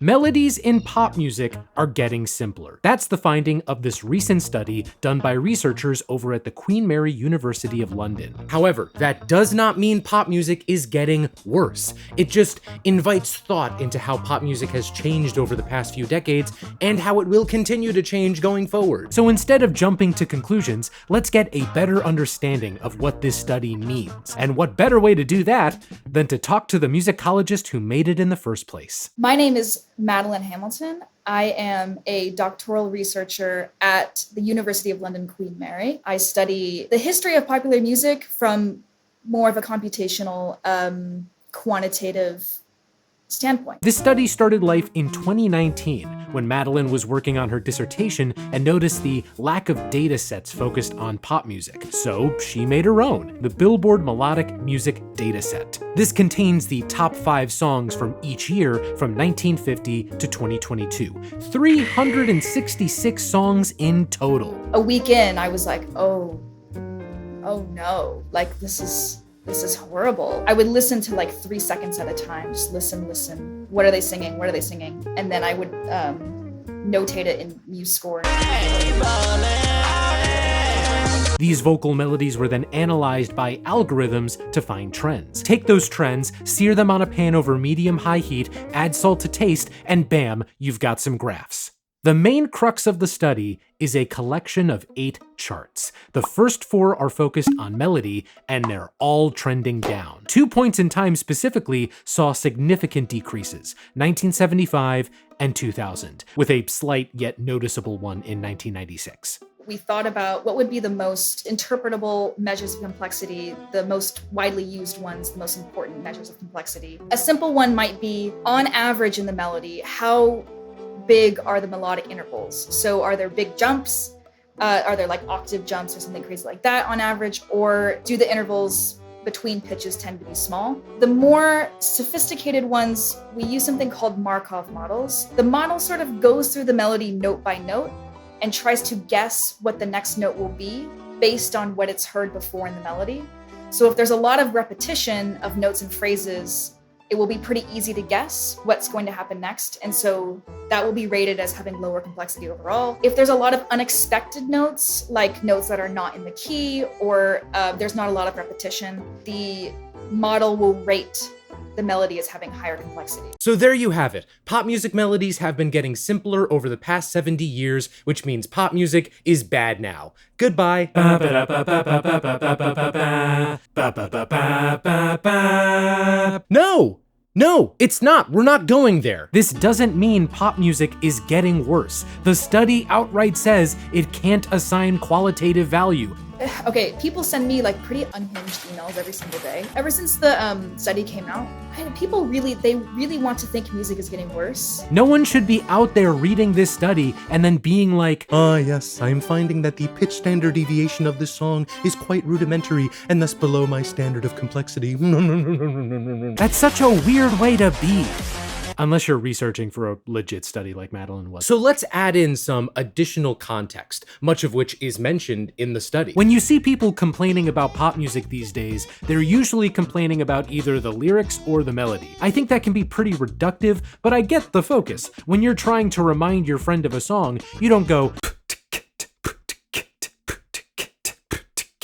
Melodies in pop music are getting simpler. That's the finding of this recent study done by researchers over at the Queen Mary University of London. However, that does not mean pop music is getting worse. It just invites thought into how pop music has changed over the past few decades and how it will continue to change going forward. So instead of jumping to conclusions, let's get a better understanding of what this study means. And what better way to do that than to talk to the musicologist who made it in the first place. My name is Madeline Hamilton. I am a doctoral researcher at the University of London, Queen Mary. I study the history of popular music from more of a computational, quantitative standpoint. This study started life in 2019 when Madeline was working on her dissertation and noticed the lack of data sets focused on pop music. So she made her own, the Billboard Melodic Music Dataset. This contains the top 5 songs from each year from 1950 to 2022. 366 songs in total. A week in, I was like, oh no, like this is horrible. I would listen to like 3 seconds at a time, just listen. What are they singing? What are they singing? And then I would notate it in MuseScore. These vocal melodies were then analyzed by algorithms to find trends. Take those trends, sear them on a pan over medium-high heat, add salt to taste, and bam, you've got some graphs. The main crux of the study is a collection of 8 charts. The first 4 are focused on melody, and they're all trending down. 2 points in time specifically saw significant decreases, 1975 and 2000, with a slight yet noticeable one in 1996. We thought about what would be the most interpretable measures of complexity, the most widely used ones, the most important measures of complexity. A simple one might be, on average in the melody, how big are the melodic intervals? So are there big jumps? Are there like octave jumps or something crazy like that on average? Or do the intervals between pitches tend to be small? The more sophisticated ones, we use something called Markov models. The model sort of goes through the melody note by note and tries to guess what the next note will be based on what it's heard before in the melody. So if there's a lot of repetition of notes and phrases, it will be pretty easy to guess what's going to happen next. And so that will be rated as having lower complexity overall. If there's a lot of unexpected notes, like notes that are not in the key, or there's not a lot of repetition, the model will rate the melody as having higher complexity. So there you have it. Pop music melodies have been getting simpler over the past 70 years, which means pop music is bad now. Goodbye. No, it's not. We're not going there. This doesn't mean pop music is getting worse. The study outright says it can't assign qualitative value. Okay, people send me like pretty unhinged emails every single day. Ever since the study came out, people really want to think music is getting worse. No one should be out there reading this study and then being like, yes, I'm finding that the pitch standard deviation of this song is quite rudimentary and thus below my standard of complexity. That's such a weird way to be. Unless you're researching for a legit study like Madeline was. So let's add in some additional context, much of which is mentioned in the study. When you see people complaining about pop music these days, they're usually complaining about either the lyrics or the melody. I think that can be pretty reductive, but I get the focus. When you're trying to remind your friend of a song, you don't go,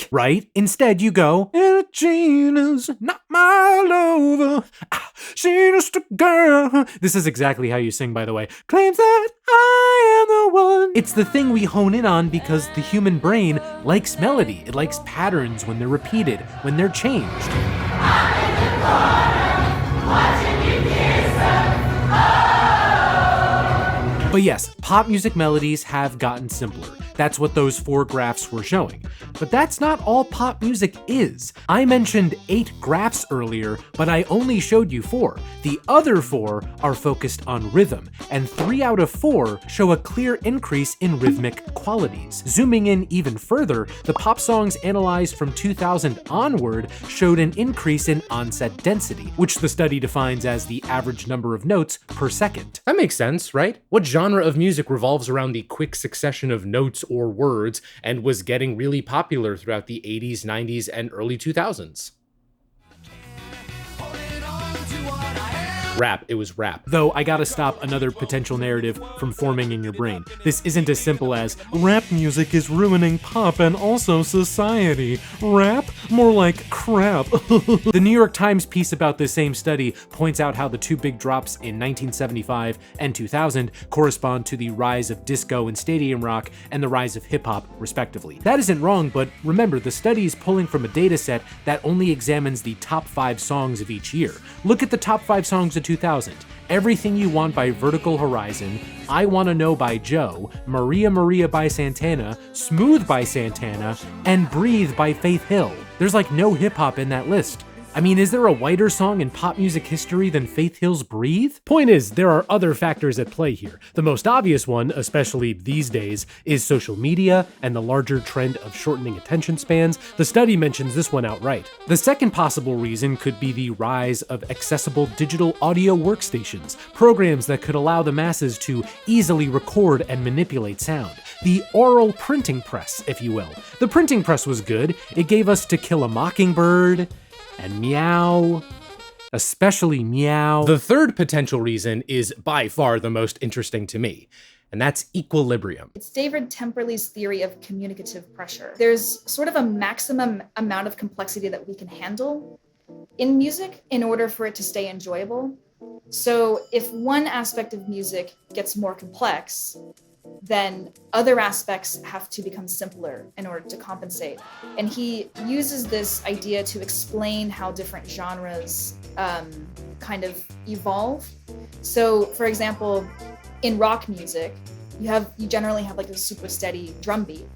right? Instead, you go, Gina's not my lover. She's just a girl. This is exactly how you sing, by the way. Claims that I am the one. It's the thing we hone in on because the human brain likes melody. It likes patterns when they're repeated, when they're changed. I'm in the corner, watching you kiss her. But yes, pop music melodies have gotten simpler. That's what those 4 graphs were showing. But that's not all pop music is. I mentioned 8 graphs earlier, but I only showed you 4. The other 4 are focused on rhythm, and 3 out of 4 show a clear increase in rhythmic qualities. Zooming in even further, the pop songs analyzed from 2000 onward showed an increase in onset density, which the study defines as the average number of notes per second. That makes sense, right? What genre of music revolves around the quick succession of notes or words and was getting really popular throughout the 80s, 90s, and early 2000s. Rap, it was rap. Though I gotta stop another potential narrative from forming in your brain. This isn't as simple as, rap music is ruining pop and also society. Rap? More like crap. The New York Times piece about this same study points out how the two big drops in 1975 and 2000 correspond to the rise of disco and stadium rock and the rise of hip-hop, respectively. That isn't wrong, but remember, the study is pulling from a data set that only examines the top 5 songs of each year. Look at the top 5 songs of 2000. Everything You Want by Vertical Horizon, I Wanna Know by Joe, Maria Maria by Santana, Smooth by Santana, and Breathe by Faith Hill. There's like no hip-hop in that list. I mean, is there a whiter song in pop music history than Faith Hill's Breathe? Point is, there are other factors at play here. The most obvious one, especially these days, is social media and the larger trend of shortening attention spans. The study mentions this one outright. The second possible reason could be the rise of accessible digital audio workstations, programs that could allow the masses to easily record and manipulate sound. The oral printing press, if you will. The printing press was good. It gave us To Kill a Mockingbird, and Meow, especially Meow. The third potential reason is by far the most interesting to me, and that's equilibrium. It's David Temperley's theory of communicative pressure. There's sort of a maximum amount of complexity that we can handle in music in order for it to stay enjoyable. So if one aspect of music gets more complex, then other aspects have to become simpler in order to compensate. And he uses this idea to explain how different genres kind of evolve. So, for example, in rock music, you generally have like a super steady drum beat.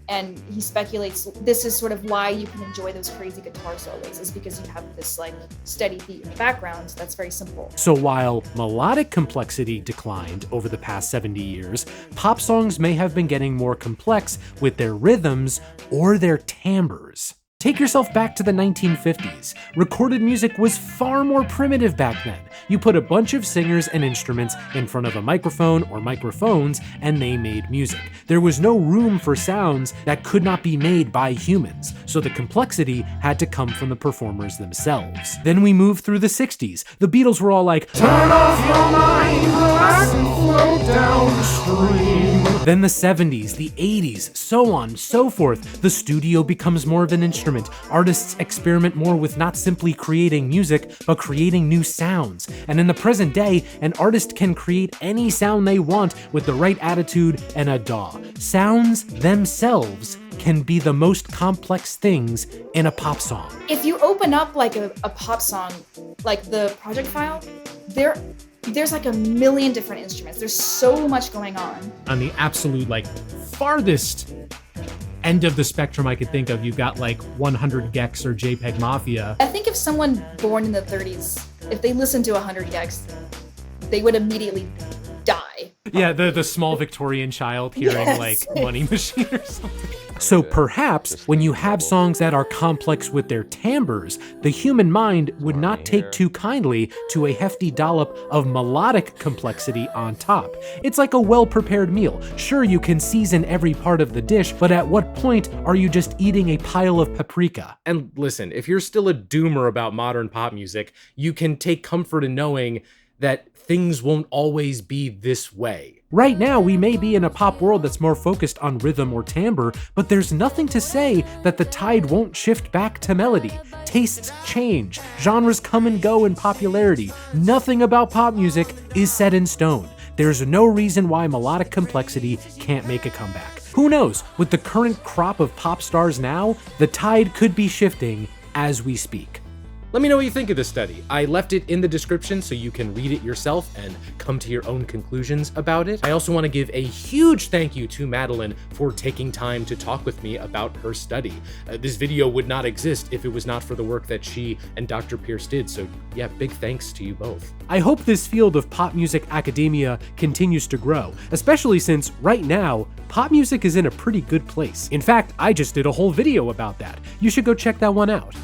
And he speculates this is sort of why you can enjoy those crazy guitar solos, is because you have this like steady beat in the background. That's very simple. So while melodic complexity declined over the past 70 years, pop songs may have been getting more complex with their rhythms or their timbres. Take yourself back to the 1950s. Recorded music was far more primitive back then. You put a bunch of singers and instruments in front of a microphone or microphones, and they made music. There was no room for sounds that could not be made by humans, so the complexity had to come from the performers themselves. Then we moved through the 60s. The Beatles were all like, "Turn off your mind, relax and float downstream." Then the 70s, the 80s, so on, so forth. The studio becomes more of an instrument. Artists experiment more with not simply creating music, but creating new sounds. And in the present day, an artist can create any sound they want with the right attitude and a DAW. Sounds themselves can be the most complex things in a pop song. If you open up like a pop song, like the project file, there's like a million different instruments. There's so much going on. On the absolute like farthest end of the spectrum I could think of, you've got like 100 gecs or JPEG Mafia. I think if someone born in the 30s, if they listened to 100 gecs, they would immediately die. Yeah, the small Victorian child hearing like Money Machine or something. So perhaps when you have songs that are complex with their timbres, the human mind would not take too kindly to a hefty dollop of melodic complexity on top. It's like a well-prepared meal. Sure, you can season every part of the dish, but at what point are you just eating a pile of paprika? And listen, if you're still a doomer about modern pop music, you can take comfort in knowing that things won't always be this way. Right now, we may be in a pop world that's more focused on rhythm or timbre, but there's nothing to say that the tide won't shift back to melody. Tastes change, genres come and go in popularity. Nothing about pop music is set in stone. There's no reason why melodic complexity can't make a comeback. Who knows, with the current crop of pop stars now, the tide could be shifting as we speak. Let me know what you think of this study. I left it in the description so you can read it yourself and come to your own conclusions about it. I also want to give a huge thank you to Madeline for taking time to talk with me about her study. This video would not exist if it was not for the work that she and Dr. Pierce did, so yeah, big thanks to you both. I hope this field of pop music academia continues to grow, especially since right now, pop music is in a pretty good place. In fact, I just did a whole video about that. You should go check that one out.